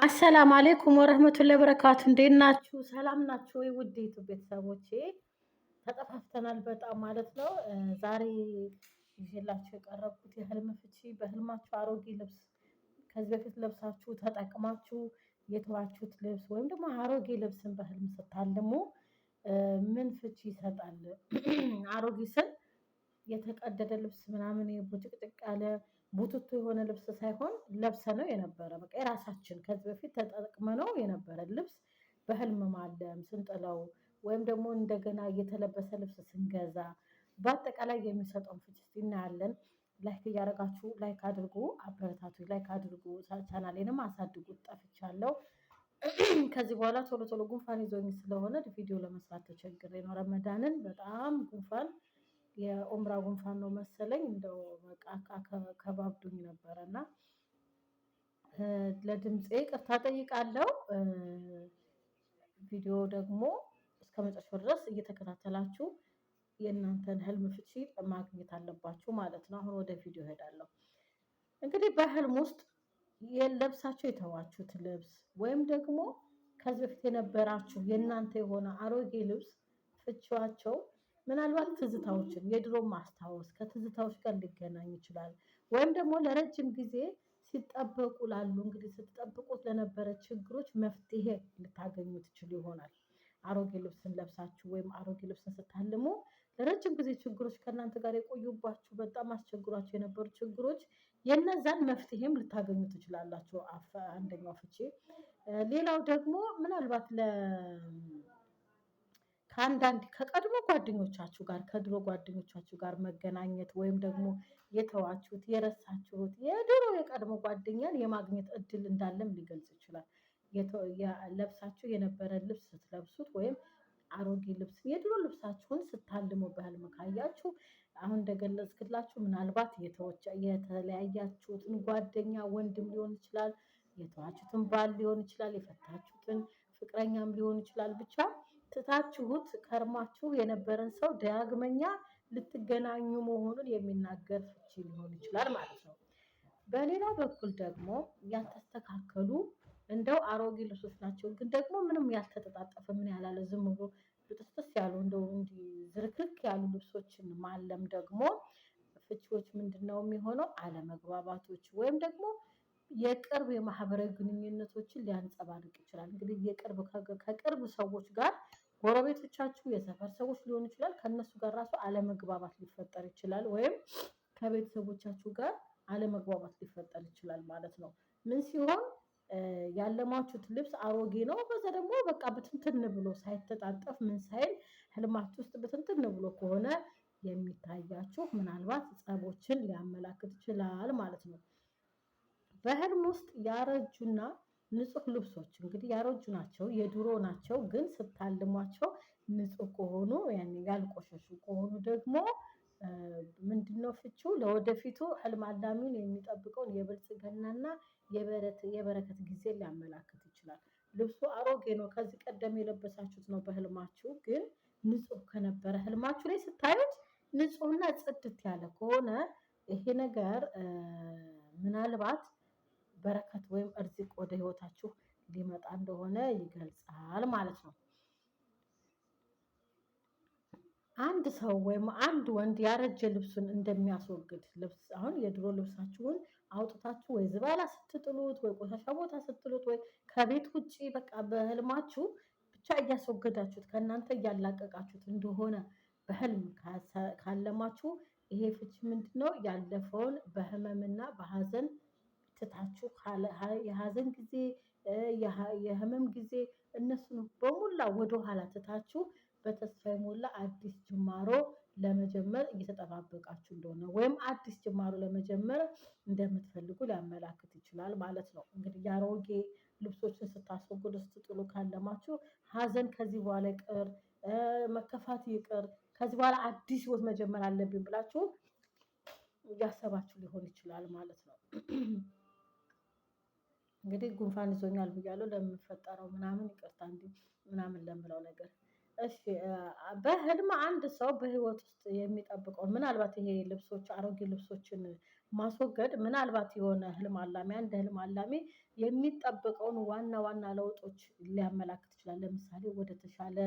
አሰላም አሌይኩም ወረህመቱላሂ ወበረካቱ። እንዴት ናችሁ? ሰላም ናችሁ ወይ? ውድ ዩቱብ ቤተሰቦቼ ተጠፋፍተናል በጣም ማለት ነው። ዛሬ ይዤላችሁ የቀረብኩት የህልም ፍቺ፣ በህልማችሁ አሮጌ ልብስ ከዚህ በፊት ለብሳችሁ ተጠቅማችሁ የተዋችሁት ልብስ ወይም ደግሞ አሮጌ ልብስን በህልም ስታልሙ ምን ፍቺ ይሰጣል? አሮጌ ስል የተቀደደ ልብስ ምናምን ቡጭቅጭቅ ያለ ቡትቶ የሆነ ልብስ ሳይሆን ለብሰነው የነበረ በቃ የራሳችን ከዚህ በፊት ተጠቅመነው የነበረ ልብስ በህልም ማለም ስንጥለው ወይም ደግሞ እንደገና እየተለበሰ ልብስ ስንገዛ በአጠቃላይ የሚሰጠውን ፍቺ እናያለን። ላይክ እያደረጋችሁ ላይክ አድርጉ፣ አበረታቱ፣ ላይክ አድርጉ፣ ቻናሌንም አሳድጉት። ጠፍቻለሁ። ከዚህ በኋላ ቶሎ ቶሎ ጉንፋን ይዞኝ ስለሆነ ቪዲዮ ለመስራት ተቸግሬ ነው። ረመዳንን በጣም ጉንፋን የኡምራ ጉንፋን ነው መሰለኝ እንደው በቃ ከባብዶኝ ነበረ እና ለድምፄ ቅርታ ጠይቃለሁ። ቪዲዮ ደግሞ እስከ መጨረሻው ድረስ እየተከታተላችሁ የእናንተን ህልም ፍቺ ማግኘት አለባችሁ ማለት ነው። አሁን ወደ ቪዲዮ እሄዳለሁ። እንግዲህ በህልም ውስጥ የለብሳችሁ የተዋችሁት ልብስ ወይም ደግሞ ከዚህ በፊት የነበራችሁ የእናንተ የሆነ አሮጌ ልብስ ፍቺዋቸው ምናልባት ትዝታዎችን የድሮ ማስታወስ ከትዝታዎች ጋር ሊገናኝ ይችላል። ወይም ደግሞ ለረጅም ጊዜ ሲጠበቁ ላሉ እንግዲህ ስትጠብቁት ለነበረ ችግሮች መፍትሄ ልታገኙ ትችሉ ይሆናል። አሮጌ ልብስን ለብሳችሁ ወይም አሮጌ ልብስን ስታልሙ ለረጅም ጊዜ ችግሮች ከእናንተ ጋር የቆዩባችሁ በጣም አስቸግሯችሁ የነበሩ ችግሮች የነዛን መፍትሄም ልታገኙ ትችላላችሁ። አንደኛው ፍቺ። ሌላው ደግሞ ምናልባት ከአንዳንድ ከቀድሞ ጓደኞቻችሁ ጋር ከድሮ ጓደኞቻችሁ ጋር መገናኘት ወይም ደግሞ የተዋችሁት የረሳችሁት የድሮ የቀድሞ ጓደኛን የማግኘት እድል እንዳለም ሊገልጽ ይችላል። ለብሳችሁ የነበረ ልብስ ስትለብሱት ወይም አሮጌ ልብስ የድሮ ልብሳችሁን ስታልሙ በህልም ካያችሁ አሁን እንደገለጽኩላችሁ ምናልባት የተለያያችሁትን ጓደኛ ወንድም ሊሆን ይችላል፣ የተዋችሁትን ባል ሊሆን ይችላል፣ የፈታችሁትን ፍቅረኛም ሊሆን ይችላል። ብቻ ትታችሁት ከርማችሁ የነበረን ሰው ዳግመኛ ልትገናኙ መሆኑን የሚናገር ፍቺ ሊሆን ይችላል ማለት ነው። በሌላ በኩል ደግሞ ያልተስተካከሉ እንደው አሮጌ ልብሶች ናቸው፣ ግን ደግሞ ምንም ያልተጠጣጠፈ ምን ያላለ ዝም ብሎ ብጥስጥስ ያሉ እንደው እንዲህ ዝርክርክ ያሉ ልብሶችን ማለም ደግሞ ፍቺዎች ምንድነው የሚሆነው? አለመግባባቶች ወይም ደግሞ የቅርብ የማህበራዊ ግንኙነቶችን ሊያንጸባርቅ ይችላል። እንግዲህ ከቅርብ ሰዎች ጋር ጎረቤቶቻችሁ፣ የሰፈር ሰዎች ሊሆኑ ይችላል። ከእነሱ ጋር ራሱ አለመግባባት ሊፈጠር ይችላል። ወይም ከቤተሰቦቻችሁ ጋር አለመግባባት ሊፈጠር ይችላል ማለት ነው። ምን ሲሆን ያለማችሁት ልብስ አሮጌ ነው። በዛ ደግሞ በቃ ብትንትን ብሎ ሳይተጣጠፍ ምን ሳይል ህልማችሁ ውስጥ ብትንትን ብሎ ከሆነ የሚታያችሁ ምናልባት ጸቦችን ሊያመላክት ይችላል ማለት ነው። በህልም ውስጥ ያረጁና ንጹህ ልብሶች እንግዲህ ያረጁ ናቸው፣ የድሮ ናቸው፣ ግን ስታልሟቸው ንጹህ ከሆኑ ያኔ ያልቆሸሹ ከሆኑ ደግሞ ምንድነው ፍቺው? ለወደፊቱ ህልም አላሚውን የሚጠብቀውን የብልጽግናና የበረከት ጊዜ ሊያመላክት ይችላል። ልብሱ አሮጌ ነው፣ ከዚህ ቀደም የለበሳችሁት ነው በህልማችሁ፣ ግን ንጹህ ከነበረ ህልማችሁ ላይ ስታዩት ንጹህና ጽድት ያለ ከሆነ ይሄ ነገር ምናልባት በረከት ወይም እርዝቅ ወደ ህይወታችሁ ሊመጣ እንደሆነ ይገልጻል ማለት ነው። አንድ ሰው ወይም አንድ ወንድ ያረጀ ልብሱን እንደሚያስወግድ ልብስ አሁን የድሮ ልብሳችሁን አውጥታችሁ ወይ ዝባላ ስትጥሉት ወይ ቆሻሻ ቦታ ስትጥሉት ወይ ከቤት ውጪ በቃ በህልማችሁ ብቻ እያስወገዳችሁት ከእናንተ እያላቀቃችሁት እንደሆነ በህልም ካለማችሁ ይሄ ፍቺ ምንድነው? ያለፈውን በህመምና በሀዘን ትታችሁ የሀዘን ጊዜ የህመም ጊዜ እነሱን በሙላ ወደኋላ ትታችሁ በተስፋ የሞላ አዲስ ጅማሮ ለመጀመር እየተጠባበቃችሁ እንደሆነ ወይም አዲስ ጅማሮ ለመጀመር እንደምትፈልጉ ሊያመላክት ይችላል ማለት ነው። እንግዲህ የአሮጌ ልብሶችን ስታስወግዱ ስትጥሉ ካለማችሁ ሀዘን ከዚህ በኋላ ይቅር፣ መከፋት ይቅር፣ ከዚህ በኋላ አዲስ ህይወት መጀመር አለብኝ ብላችሁ እያሰባችሁ ሊሆን ይችላል ማለት ነው። እንግዲህ ጉንፋን ይዞኛል ብያለሁ። ለምፈጠረው ምናምን ይቅርታ እንዲህ ምናምን ለምለው ነገር እሺ። በህልም አንድ ሰው በህይወት ውስጥ የሚጠብቀው ምናልባት ይሄ ልብሶች አሮጌ ልብሶችን ማስወገድ ምናልባት የሆነ ህልም አላሚ አንድ ህልም አላሚ የሚጠበቀውን ዋና ዋና ለውጦች ሊያመላክት ይችላል። ለምሳሌ ወደ ተሻለ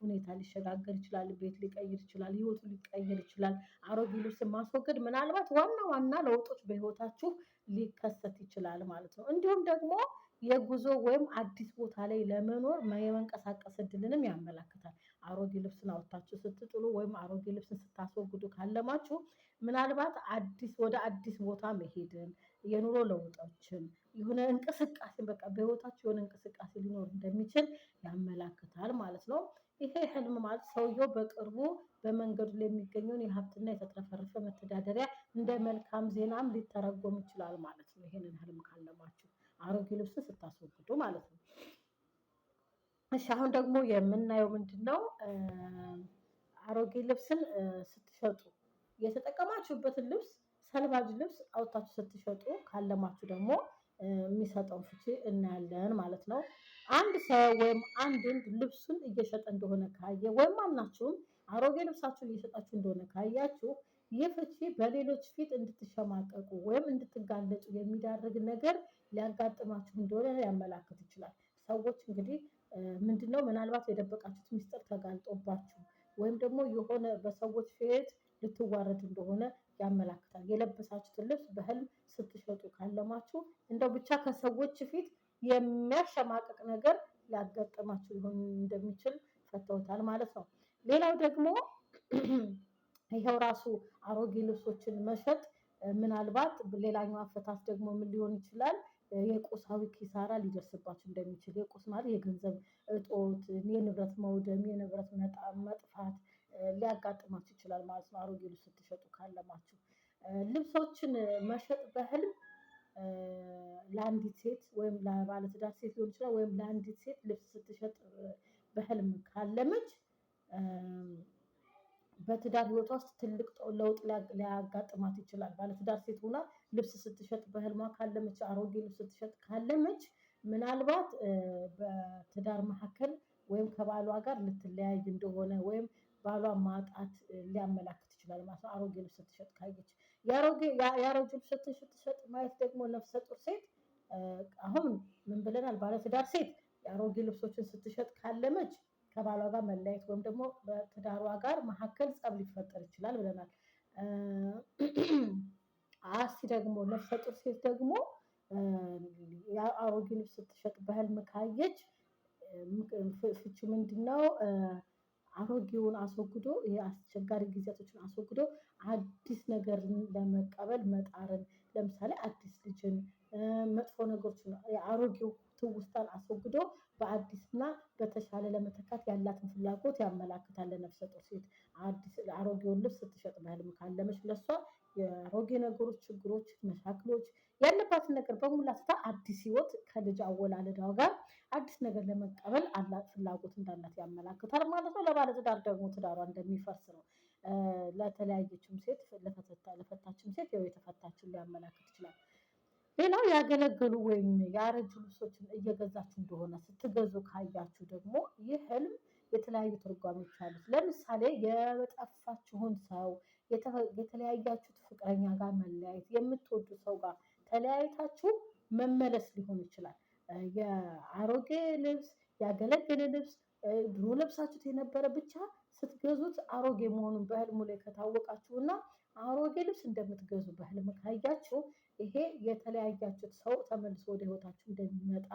ሁኔታ ሊሸጋገር ይችላል፣ ቤት ሊቀይር ይችላል፣ ህይወቱ ሊቀይር ይችላል። አሮጌ ልብስን ማስወገድ ምናልባት ዋና ዋና ለውጦች በህይወታችሁ ሊከሰት ይችላል ማለት ነው። እንዲሁም ደግሞ የጉዞ ወይም አዲስ ቦታ ላይ ለመኖር የመንቀሳቀስ እድልንም ያመላክታል። አሮጌ ልብስን አውጥታችሁ ስትጥሉ ወይም አሮጌ ልብስን ስታስወግዱ ካለማችሁ ምናልባት ወደ አዲስ ቦታ መሄድን፣ የኑሮ ለውጦችን፣ የሆነ እንቅስቃሴ በቃ በህይወታችሁ የሆነ እንቅስቃሴ ሊኖር እንደሚችል ያመላክታል ማለት ነው። ይሄ ህልም ማለት ሰውየው በቅርቡ በመንገዱ ላይ የሚገኘውን የሀብትና የተትረፈረፈ መተዳደሪያ እንደ መልካም ዜናም ሊተረጎም ይችላል ማለት ነው። ይሄንን ህልም ካለማችሁ አሮጌ ልብስን ስታስወግዱ ማለት ነው። እሺ አሁን ደግሞ የምናየው ምንድነው? አሮጌ ልብስን ስትሸጡ የተጠቀማችሁበትን ልብስ ሰልባጅ ልብስ አውጥታችሁ ስትሸጡ ካለማችሁ ደግሞ የሚሰጠውን ፍቺ እናያለን ማለት ነው። አንድ ሰው ወይም አንድ ወንድ ልብሱን እየሸጠ እንደሆነ ካየ ወይም ማናችሁም አሮጌ ልብሳችሁን እየሸጣችሁ እንደሆነ ካያችሁ ይህ ፍቺ በሌሎች ፊት እንድትሸማቀቁ ወይም እንድትጋለጡ የሚዳርግ ነገር ሊያጋጥማችሁ እንደሆነ ሊያመላክት ይችላል። ሰዎች እንግዲህ ምንድነው ምናልባት የደበቃችሁት ሚስጥር ተጋልጦባችሁ ወይም ደግሞ የሆነ በሰዎች ፊት ልትዋረዱ እንደሆነ ያመላክታል። የለበሳችሁትን ልብስ በህልም ስትሸጡ ካለማችሁ እንደው ብቻ ከሰዎች ፊት የሚያሸማቅቅ ነገር ሊያጋጥማችሁ ሊሆን እንደሚችል ፈተውታል ማለት ነው። ሌላው ደግሞ ይኸው ራሱ አሮጌ ልብሶችን መሸጥ ምናልባት ሌላኛው አፈታት ደግሞ ምን ሊሆን ይችላል? የቁሳዊ ኪሳራ ሊደርስባችሁ እንደሚችል የቁስ ማለት የገንዘብ እጦት፣ የንብረት መውደም፣ የንብረት መጥፋት ሊያጋጥማችሁ ይችላል ማለት ነው። አሮጌ ልብስ ስትሸጡ ካለማችሁ ልብሶችን መሸጥ በህልም ለአንዲት ሴት ወይም ለባለትዳር ሴት ሊሆን ይችላል ወይም ለአንዲት ሴት ልብስ ስትሸጥ በህልም ካለመች በትዳር ህይወቷ ውስጥ ትልቅ ለውጥ ሊያጋጥማት ይችላል። ባለትዳር ሴት ሆና ልብስ ስትሸጥ በህልሟ ካለመች አሮጌ ልብስ ስትሸጥ ካለመች ምናልባት በትዳር መካከል ወይም ከባሏ ጋር ልትለያይ እንደሆነ ወይም ባሏን ማጣት ሊያመላክት ይችላል ማለት ነው። አሮጌ ልብስ ስትሸጥ ካየች ያሮጌ ልብስ ስትሸጥ ማየት ደግሞ ነፍሰ ጡር ሴት አሁን ምን ብለናል? ባለትዳር ሴት የአሮጌ ልብሶችን ስትሸጥ ካለመች ከባሏ ጋር መለያየት ወይም ደግሞ በትዳሯ ጋር መካከል ጸብ ሊፈጠር ይችላል ብለናል። አስቲ ደግሞ ነፍሰ ጡር ሴት ደግሞ አሮጌ ልብስ ስትሸጥ በህልም ካየች ፍቺ ምንድነው? አሮጌውን አስወግዶ የአስቸጋሪ ጊዜያቶችን አስወግዶ አዲስ ነገርን ለመቀበል መጣርን ለምሳሌ አዲስ ልጅን መጥፎ ነገሮችን የአሮጌው ትውስታን አስወግዶ በአዲስና በተሻለ ለመተካት ያላትን ፍላጎት ያመላክታል። ለነፍሰ ጡር ሴት አሮጌውን ልብስ ስትሸጥ በህልም ካለመች ለሷ የአሮጌ ነገሮች ችግሮች መሻክሎች ያለባትን ነገር በሙላ ትታ አዲስ ህይወት ከልጅ አወላለዷ ጋር አዲስ ነገር ለመቀበል አላት ፍላጎት እንዳላት ያመላክታል ማለት ነው። ለባለትዳር ደግሞ ትዳሯ እንደሚፈርስ ነው። ለተለያየችም ሴት ለፈታችም ሴት ያው የተፈታችን ሊያመላክት ይችላል። ሌላው ያገለገሉ ወይም ያረጁ ልብሶችን እየገዛችሁ እንደሆነ ስትገዙ ካያችሁ ደግሞ ይህ ህልም የተለያዩ ትርጓሜዎች አሉት። ለምሳሌ የጠፋችሁን ሰው የተለያያችሁት ፍቅረኛ ጋር መለያየት የምትወዱ ሰው ጋር ተለያይታችሁ መመለስ ሊሆን ይችላል። የአሮጌ ልብስ ያገለገለ ልብስ ድሮ ለብሳችሁት የነበረ ብቻ ስትገዙት አሮጌ መሆኑን በህልሙ ላይ ከታወቃችሁና አሮጌ ልብስ እንደምትገዙ በህልም ካያችሁ ይሄ የተለያያችሁት ሰው ተመልሶ ወደ ህይወታችሁ እንደሚመጣ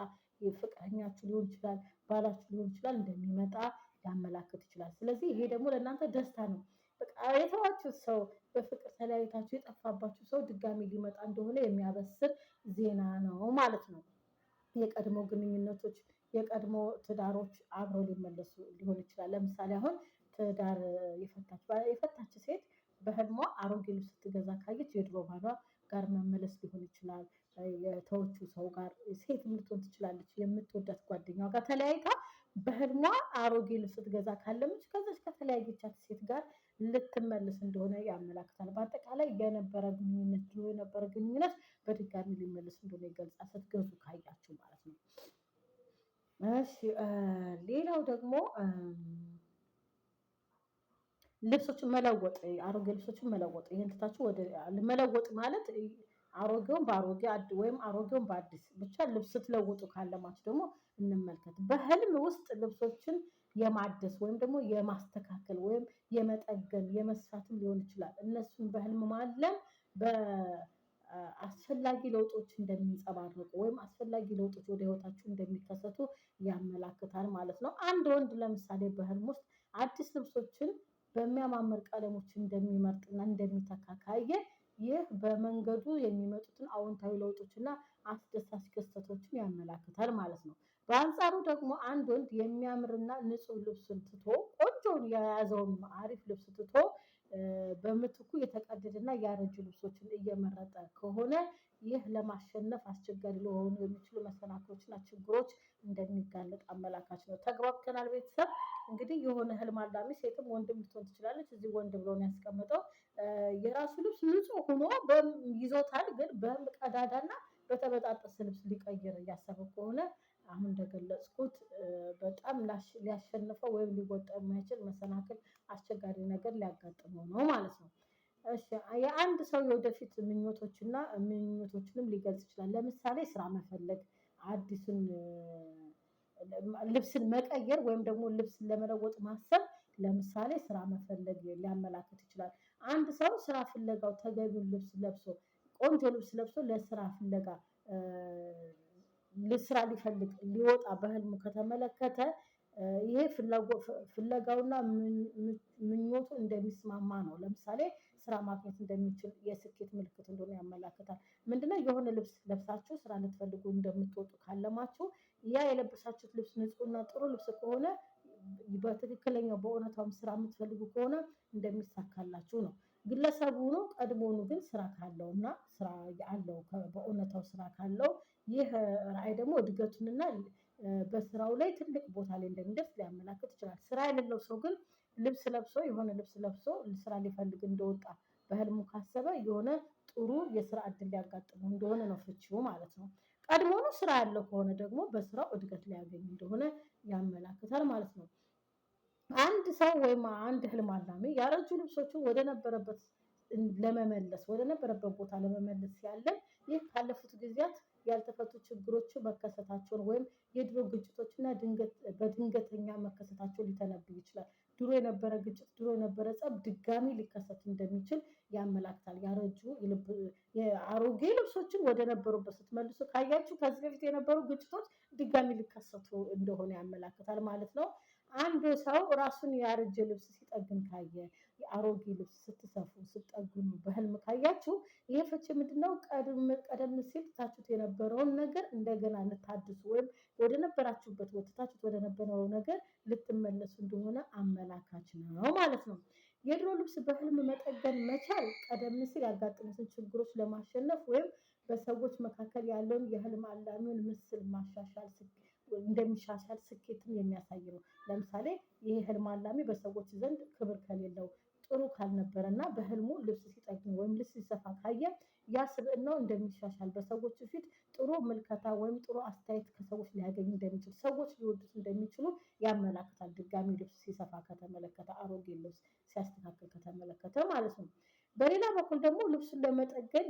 ፍቅረኛችሁ ሊሆን ይችላል፣ ባላችሁ ሊሆን ይችላል እንደሚመጣ ሊያመላክት ይችላል። ስለዚህ ይሄ ደግሞ ለእናንተ ደስታ ነው። በቃ የተዋችሁት ሰው በፍቅር ተለያይታችሁ የጠፋባችሁ ሰው ድጋሚ ሊመጣ እንደሆነ የሚያበስር ዜና ነው ማለት ነው። የቀድሞ ግንኙነቶች የቀድሞ ትዳሮች አብረው ሊመለሱ ሊሆን ይችላል። ለምሳሌ አሁን ትዳር የፈታች ሴት በህልሟ አሮጌ ልብስ ስትገዛ ካየች የድሮ ባሏ ጋር መመለስ ሊሆን ይችላል። የተወችው ሰው ጋር ሴትም ልትሆን ትችላለች። የምትወዳት ጓደኛዋ ጋር ተለያይታ በህልሟ አሮጌ ልብስ ስትገዛ ካለመች ከዛች ከተለያየቻት ሴት ጋር ልትመለስ እንደሆነ ያመላክታል። በአጠቃላይ የነበረ ግንኙነት ድሮ የነበረ ግንኙነት በድጋሚ ሊመለስ እንደሆነ ይገልጻል ስትገዙ ካያችሁ ማለት ነው። እሺ ሌላው ደግሞ ልብሶችን መለወጥ፣ አሮጌ ልብሶችን መለወጥ። ይሄን ትታችሁ ወደ መለወጥ ማለት አሮጌውን በአሮጌ ወይም አሮጌውን በአዲስ ብቻ ልብስ ስትለውጡ ካለማችሁ ደግሞ እንመልከት። በህልም ውስጥ ልብሶችን የማደስ ወይም ደግሞ የማስተካከል ወይም የመጠገን የመስፋትም ሊሆን ይችላል። እነሱን በህልም ማለም በአስፈላጊ ለውጦች እንደሚንጸባረቁ ወይም አስፈላጊ ለውጦች ወደ ህይወታችሁ እንደሚከሰቱ ያመላክታል ማለት ነው። አንድ ወንድ ለምሳሌ በህልም ውስጥ አዲስ ልብሶችን በሚያማምር ቀለሞች እንደሚመርጥና እንደሚተካ ካየ ይህ በመንገዱ የሚመጡትን አዎንታዊ ለውጦችና አስደሳች ክስተቶችን ያመላክታል ማለት ነው። በአንጻሩ ደግሞ አንድ ወንድ የሚያምርና ንጹህ ልብስን ትቶ ቆንጆውን የያዘውን አሪፍ ልብስ ትቶ በምትኩ የተቀደደና ያረጁ ልብሶችን እየመረጠ ከሆነ ይህ ለማሸነፍ አስቸጋሪ ሊሆኑ የሚችሉ መሰናክሎችና ችግሮች እንደሚጋለጥ አመላካች ነው። ተግባብተናል ቤተሰብ? እንግዲህ የሆነ ህልም አላሚ ሴትም ወንድም ልትሆን ትችላለች። እዚህ ወንድ ብሎ ነው ያስቀመጠው። የራሱ ልብስ ንጹህ ሆኖ ይዞታል፣ ግን በቀዳዳና በተበጣጠሰ ልብስ ሊቀይር እያሰበ ከሆነ አሁን እንደገለጽኩት በጣም ሊያሸንፈው ወይም ሊወጣው የማይችል መሰናክል፣ አስቸጋሪ ነገር ሊያጋጥመው ነው ማለት ነው። እሺ፣ የአንድ ሰው የወደፊት ምኞቶችንም ሊገልጽ ይችላል። ለምሳሌ ስራ መፈለግ፣ አዲስን ልብስን መቀየር ወይም ደግሞ ልብስን ለመለወጥ ማሰብ፣ ለምሳሌ ስራ መፈለግ ሊያመላክት ይችላል። አንድ ሰው ስራ ፍለጋው ተገቢውን ልብስ ለብሶ ቆንጆ ልብስ ለብሶ ለስራ ፍለጋ ለስራ ሊፈልግ ሊወጣ በህልሙ ከተመለከተ ይሄ ፍለጋውና ምኞቱ እንደሚስማማ ነው። ለምሳሌ ስራ ማግኘት እንደሚችል የስኬት ምልክት እንደሆነ ያመላክታል። ምንድነው? የሆነ ልብስ ለብሳችሁ ስራ ልትፈልጉ እንደምትወጡ ካለማችሁ ያ የለበሳችሁት ልብስ ንጹህና ጥሩ ልብስ ከሆነ በትክክለኛው በእውነታውም ስራ የምትፈልጉ ከሆነ እንደሚሳካላችሁ ነው። ግለሰቡ ነው ቀድሞውኑ ግን ስራ ካለውና ስራ አለው በእውነታው ስራ ካለው ይህ ራዕይ ደግሞ እድገቱንና በስራው ላይ ትልቅ ቦታ ላይ እንደሚደርስ ሊያመላክት ይችላል። ስራ የሌለው ሰው ግን የሆነ ልብስ ለብሶ ስራ ሊፈልግ እንደወጣ በህልሙ ካሰበ የሆነ ጥሩ የስራ እድል ሊያጋጥመው እንደሆነ ነው ፍቺው ማለት ነው። ቀድሞውኑ ስራ ያለው ከሆነ ደግሞ በስራው እድገት ሊያገኝ እንደሆነ ያመላክታል ማለት ነው። አንድ ሰው ወይም አንድ ህልም አላሚ ያረጁ ልብሶችን ወደ ነበረበት ቦታ ለመመለስ ሲያለም ይህ ካለፉት ጊዜያት ያልተፈቱ ችግሮች መከሰታቸውን ወይም የድሮ ግጭቶችና በድንገተኛ መከሰታቸው ሊተነብይ ይችላል። ድሮ የነበረ ግጭት፣ ድሮ የነበረ ጸብ ድጋሚ ሊከሰት እንደሚችል ያመላክታል። የአሮጌ ልብሶችን ወደ ነበሩበት ስትመልሱ ካያችሁ ከዚህ በፊት የነበሩ ግጭቶች ድጋሚ ሊከሰቱ እንደሆነ ያመላክታል ማለት ነው። አንድ ሰው ራሱን ያረጀ ልብስ ሲጠግን ካየ፣ የአሮጌ ልብስ ስትሰፉ ስትጠግኑ በህልም ካያችሁ ይሄ ፍቺ ምንድነው? ቀደም ሲል ትታችሁት የነበረውን ነገር እንደገና ልታድሱ ወይም ወደ ነበራችሁበት ትታችሁት ወደ ነበረው ነገር ልትመለሱ እንደሆነ አመላካች ነው ማለት ነው። የድሮ ልብስ በህልም መጠገን መቻል ቀደም ሲል ያጋጠሙትን ችግሮች ለማሸነፍ ወይም በሰዎች መካከል ያለውን የህልም አላሚውን ምስል እንደሚሻሻል ስኬትን የሚያሳይ ነው። ለምሳሌ ይሄ ህልም አላሚ በሰዎች ዘንድ ክብር ከሌለው ጥሩ ካልነበረና በህልሙ ልብስ ሲጠግን ወይም ልብስ ሲሰፋ ካየ ያ ስብዕናው እንደሚሻሻል በሰዎች ፊት ጥሩ ምልከታ ወይም ጥሩ አስተያየት ከሰዎች ሊያገኝ እንደሚችል ሰዎች ሊወዱት እንደሚችሉ ያመላክታል። ድጋሚ ልብስ ሲሰፋ ከተመለከተ፣ አሮጌ ልብስ ሲያስተካክል ከተመለከተ ማለት ነው። በሌላ በኩል ደግሞ ልብሱን ለመጠገን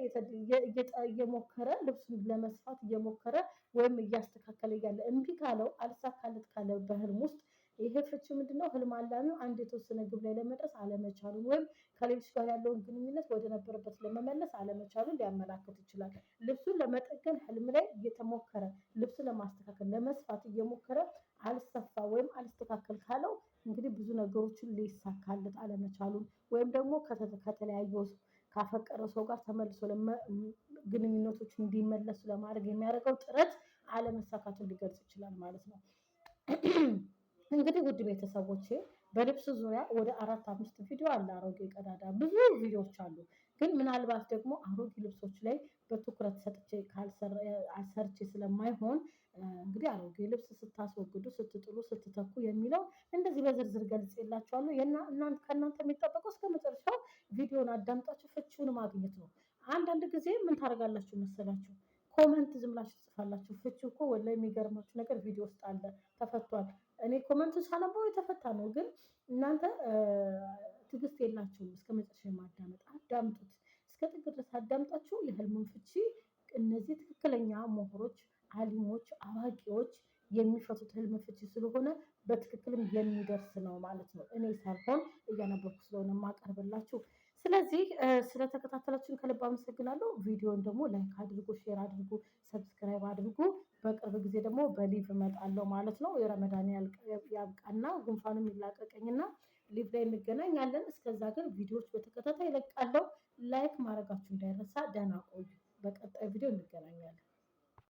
እየሞከረ ልብሱን ለመስፋት እየሞከረ ወይም እያስተካከለ እያለ እምቢ ካለው አልሳካለት ካለ በህልም ውስጥ ይሄ ፍቺ ምንድነው? ህልም አላሚው አንድ የተወሰነ ግብ ላይ ለመድረስ አለመቻሉን ወይም ከሌሎች ጋር ያለውን ግንኙነት ወደ ነበረበት ለመመለስ አለመቻሉን ሊያመላክት ይችላል። ልብሱን ለመጠገን ህልም ላይ እየተሞከረ ልብሱን ለማስተካከል ለመስፋት እየሞከረ አልሰፋ ወይም አልስተካከል ካለው እንግዲህ ብዙ ነገሮችን ሊሳካለት አለመቻሉን ወይም ደግሞ ከተለያየው ካፈቀረው ሰው ጋር ተመልሶ ግንኙነቶች እንዲመለሱ ለማድረግ የሚያደርገው ጥረት አለመሳካቱን ሊገልጽ ይችላል ማለት ነው። እንግዲህ ውድ ቤተሰቦቼ በልብስ ዙሪያ ወደ 4-5 ቪዲዮ አለ። አሮጌ ቀዳዳ ብዙ ቪዲዮዎች አሉ። ግን ምናልባት ደግሞ አሮጌ ልብሶች ላይ በትኩረት ሰርቼ ስለማይሆን እንግዲህ አሮጌ ልብስ ስታስወግዱ፣ ስትጥሉ፣ ስትተኩ የሚለው እንደዚህ በዝርዝር ገልጬላችኋለሁ። ከእናንተ የሚጠበቀው እስከመጨረሻው ቪዲዮን አዳምጣችሁ ፍቺውን ማግኘት ነው። አንዳንድ ጊዜ ምን ታደርጋላችሁ መሰላችሁ? ኮመንት ዝም ብላችሁ ትጽፋላችሁ። ፍቺው እኮ ወላሂ የሚገርማችሁ ነገር ቪዲዮ ውስጥ አለ፣ ተፈቷል። እኔ ኮመንቱን ሳነበው የተፈታ ነው፣ ግን እናንተ ትዕግስት የላችሁም እስከ መጨረሻ ማዳመጥ። አዳምጡት፣ እስከ ጥግ ድረስ አዳምጣችሁ የህልሙን ፍቺ እነዚህ ትክክለኛ ምሁሮች፣ አሊሞች፣ አዋቂዎች የሚፈቱት ህልም ፍቺ ስለሆነ በትክክልም የሚደርስ ነው ማለት ነው። እኔ ሳልሆን እያነበብኩ ስለሆነ የማቀርብላችሁ። ስለዚህ ስለተከታተላችሁን ከልብ አመሰግናለሁ። ቪዲዮን ደግሞ ላይክ አድርጉ፣ ሼር አድርጉ፣ ሰብስክራይብ አድርጉ። በቅርብ ጊዜ ደግሞ በሊቭ እመጣለሁ ማለት ነው። የረመዳን ያብቃና ጉንፋንም ይላቀቀኝና ሊቭ ላይ እንገናኛለን። እስከዛ ግን ቪዲዮዎች በተከታታይ እለቃለሁ። ላይክ ማድረጋችሁ እንዳይረሳ። ደህና ቆዩ። በቀጣይ ቪዲዮ እንገናኛለን።